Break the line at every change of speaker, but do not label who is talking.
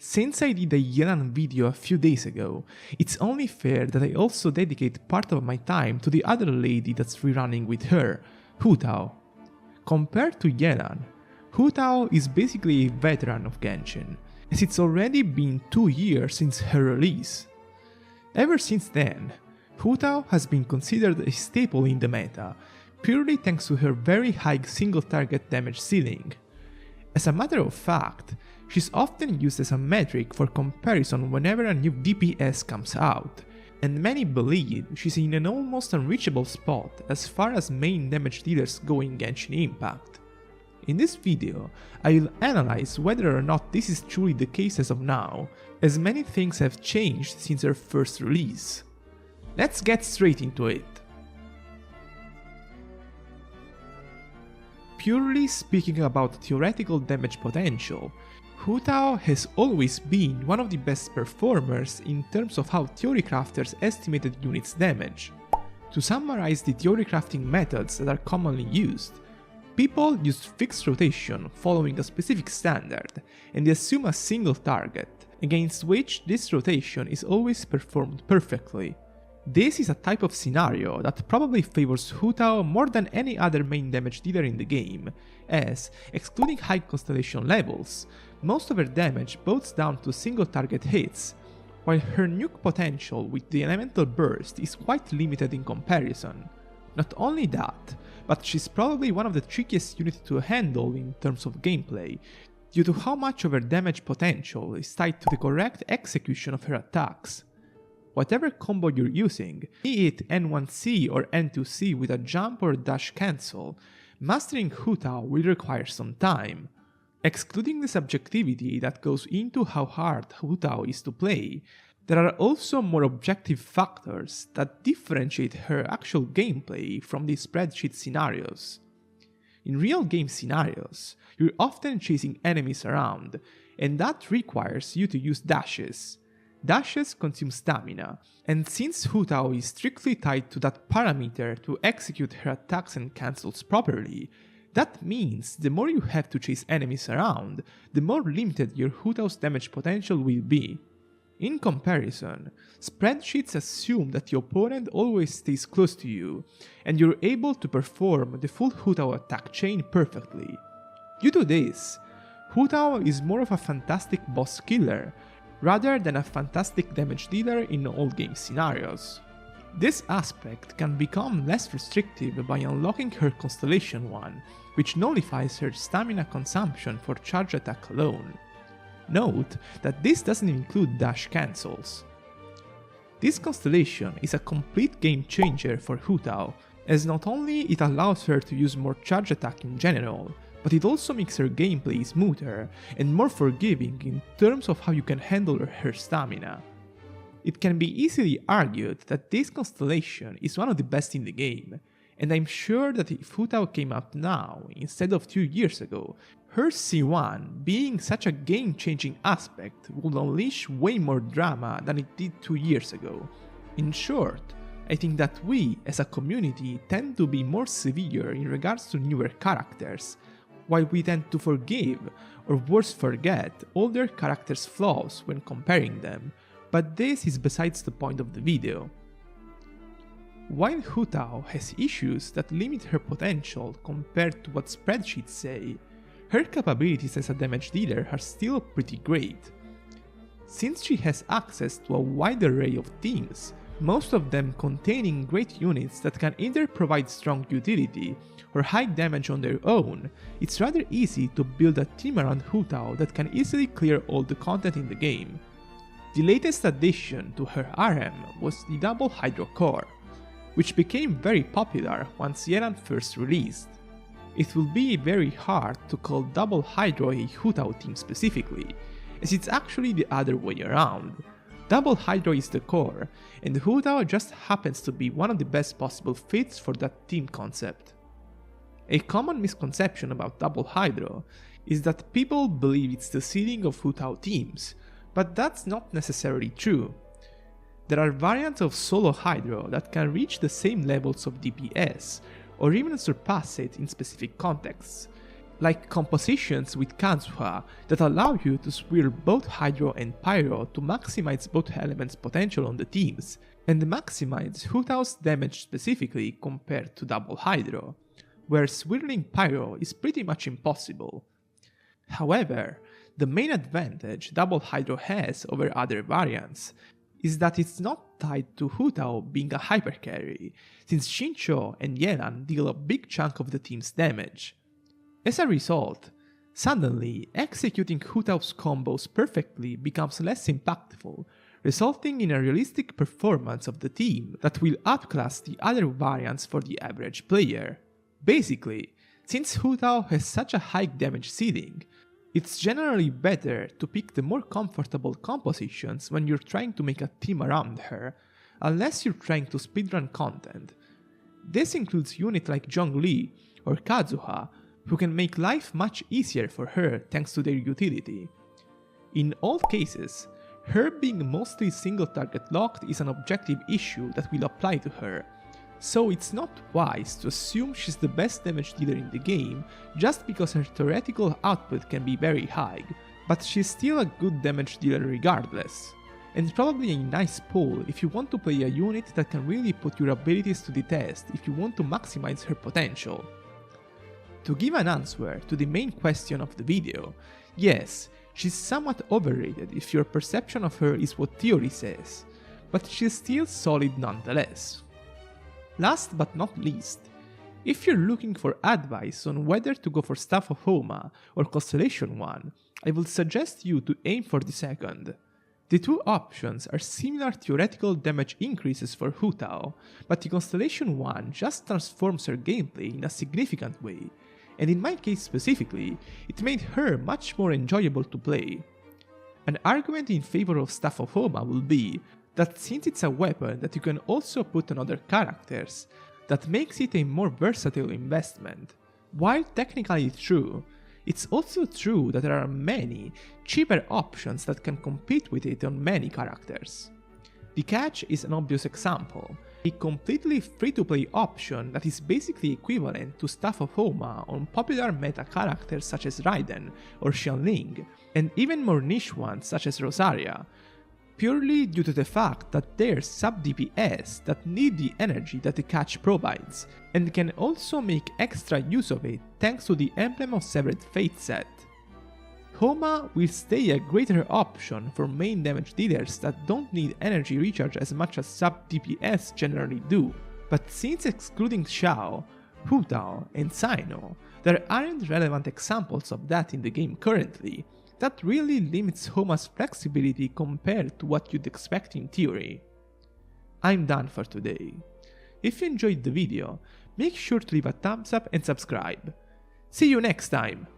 Since I did a Yelan video a few days ago, it's only fair that I also dedicate part of my time to the other lady that's rerunning with her, Hu Tao. Compared to Yelan, Hu Tao is basically a veteran of Genshin, as it's already been 2 years since her release. Ever since then, Hu Tao has been considered a staple in the meta, purely thanks to her very high single target damage ceiling. As a matter of fact, she's often used as a metric for comparison whenever a new DPS comes out, and many believe she's in an almost unreachable spot as far as main damage dealers go in Genshin Impact. In this video, I will analyze whether or not this is truly the case as of now, as many things have changed since her first release. Let's get straight into it. Purely speaking about theoretical damage potential, Hu Tao has always been one of the best performers in terms of how theory crafters estimated units damage. To summarize the theory crafting methods that are commonly used, people use fixed rotation following a specific standard, and they assume a single target, against which this rotation is always performed perfectly. This is a type of scenario that probably favors Hu Tao more than any other main damage dealer in the game, as, excluding high constellation levels, most of her damage boils down to single target hits, while her nuke potential with the elemental burst is quite limited in comparison. Not only that, but she's probably one of the trickiest units to handle in terms of gameplay, due to how much of her damage potential is tied to the correct execution of her attacks. Whatever combo you're using, be it N1C or N2C with a jump or dash cancel, mastering Hu Tao will require some time. Excluding the subjectivity that goes into how hard Hu Tao is to play, there are also more objective factors that differentiate her actual gameplay from the spreadsheet scenarios. In real game scenarios, you're often chasing enemies around, and that requires you to use dashes. Dashes consume stamina, and since Hu Tao is strictly tied to that parameter to execute her attacks and cancels properly, that means the more you have to chase enemies around, the more limited your Hu Tao's damage potential will be. In comparison, spreadsheets assume that the opponent always stays close to you, and you're able to perform the full Hu Tao attack chain perfectly. Due to this, Hu Tao is more of a fantastic boss killer, rather than a fantastic damage dealer in all game scenarios. This aspect can become less restrictive by unlocking her Constellation 1, which nullifies her stamina consumption for charge attack alone. Note that this doesn't include dash cancels. This Constellation is a complete game changer for Hu Tao, as not only it allows her to use more charge attack in general, but it also makes her gameplay smoother and more forgiving in terms of how you can handle her stamina. It can be easily argued that this Constellation is one of the best in the game, and I'm sure that if Hu Tao came out now instead of 2 years ago, her C1 being such a game-changing aspect would unleash way more drama than it did 2 years ago. In short, I think that we, as a community, tend to be more severe in regards to newer characters, while we tend to forgive, or worse forget, older characters' flaws when comparing them, but this is besides the point of the video. While Hu Tao has issues that limit her potential compared to what spreadsheets say, her capabilities as a damage dealer are still pretty great. Since she has access to a wide array of teams, most of them containing great units that can either provide strong utility or high damage on their own, it's rather easy to build a team around Hu Tao that can easily clear all the content in the game. The latest addition to her RM was the Double Hydro Core, which became very popular once Yelan first released. It will be very hard to call Double Hydro a Hu Tao team specifically, as it's actually the other way around. Double Hydro is the core, and Hu Tao just happens to be one of the best possible fits for that team concept. A common misconception about Double Hydro is that people believe it's the ceiling of Hu Tao teams, but that's not necessarily true. There are variants of Solo Hydro that can reach the same levels of DPS, or even surpass it in specific contexts. like compositions with Kazuha that allow you to swirl both Hydro and Pyro to maximize both elements' potential on the teams, and maximize Hu Tao's damage specifically compared to double Hydro, where swirling Pyro is pretty much impossible. However, the main advantage double Hydro has over other variants is that it's not tied to Hu Tao being a hypercarry, since Shincho and Yelan deal a big chunk of the team's damage. As a result, suddenly executing Hu Tao's combos perfectly becomes less impactful, resulting in a realistic performance of the team that will outclass the other variants for the average player. Basically, since Hu Tao has such a high damage ceiling, it's generally better to pick the more comfortable compositions when you're trying to make a team around her, unless you're trying to speedrun content. This includes units like Zhongli or Kazuha, who can make life much easier for her thanks to their utility. In all cases, her being mostly single target locked is an objective issue that will apply to her, so it's not wise to assume she's the best damage dealer in the game just because her theoretical output can be very high, but she's still a good damage dealer regardless, and probably a nice pull if you want to play a unit that can really put your abilities to the test if you want to maximize her potential. To give an answer to the main question of the video, yes, she's somewhat overrated if your perception of her is what theory says, but she's still solid nonetheless. Last but not least, if you're looking for advice on whether to go for Staff of Homa or Constellation 1, I would suggest you to aim for the second. The two options are similar theoretical damage increases for Hu Tao, but the Constellation 1 just transforms her gameplay in a significant way, and in my case specifically, it made her much more enjoyable to play. An argument in favor of Staff of Homa will be that since it's a weapon that you can also put on other characters, that makes it a more versatile investment. While technically true, it's also true that there are many cheaper options that can compete with it on many characters. The Catch is an obvious example, a completely free-to-play option that is basically equivalent to Staff of Homa on popular meta characters such as Raiden or Xianling, and even more niche ones such as Rosaria, purely due to the fact that they're sub-DPS that need the energy that the Catch provides, and can also make extra use of it thanks to the Emblem of Severed Fate set. Homa will stay a greater option for main damage dealers that don't need energy recharge as much as sub-DPS generally do, but since excluding Xiao, Hu Tao, and Sino, there aren't relevant examples of that in the game currently, that really limits Homa's flexibility compared to what you'd expect in theory. I'm done for today. If you enjoyed the video, make sure to leave a thumbs up and subscribe. See you next time!